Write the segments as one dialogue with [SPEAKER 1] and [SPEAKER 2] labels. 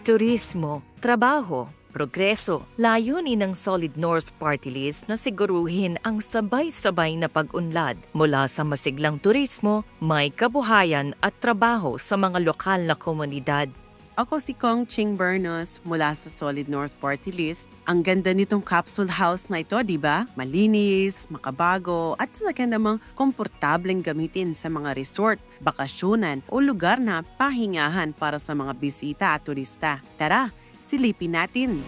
[SPEAKER 1] turismo, trabaho, progreso. Layunin ng Solid North Party List na siguruhin ang sabay-sabay na pag-unlad mula sa masiglang turismo, may kabuhayan at trabaho sa mga lokal na komunidad.
[SPEAKER 2] Ako si Kong Ching Bernos mula sa Solid North Party List. Ang ganda nitong capsule house na ito, di ba? Malinis, makabago, at talaga namang komportableng gamitin sa mga resort, bakasyonan o lugar na pahingahan para sa mga bisita at turista. Tara, silipin natin!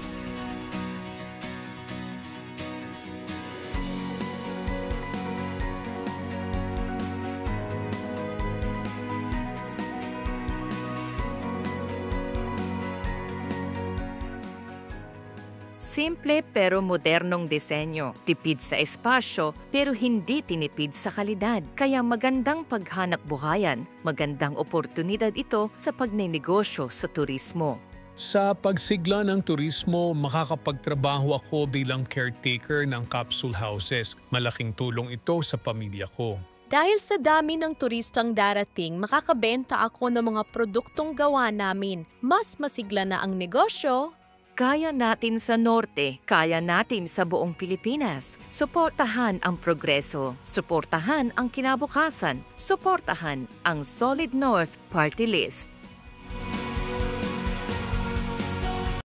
[SPEAKER 1] Simple pero modernong disenyo, tipid sa espasyo pero hindi tinipid sa kalidad. Kaya magandang paghanap buhayan, magandang oportunidad ito sa pagnenegosyo sa turismo.
[SPEAKER 3] Sa pagsigla ng turismo, makakapagtrabaho ako bilang caretaker ng capsule houses. Malaking tulong ito sa pamilya ko.
[SPEAKER 4] Dahil sa dami ng turistang darating, makakabenta ako ng mga produktong gawa namin. Mas masigla na ang negosyo.
[SPEAKER 1] Kaya natin sa Norte, kaya natin sa buong Pilipinas. Suportahan ang progreso, suportahan ang kinabukasan, suportahan ang Solid North Party List.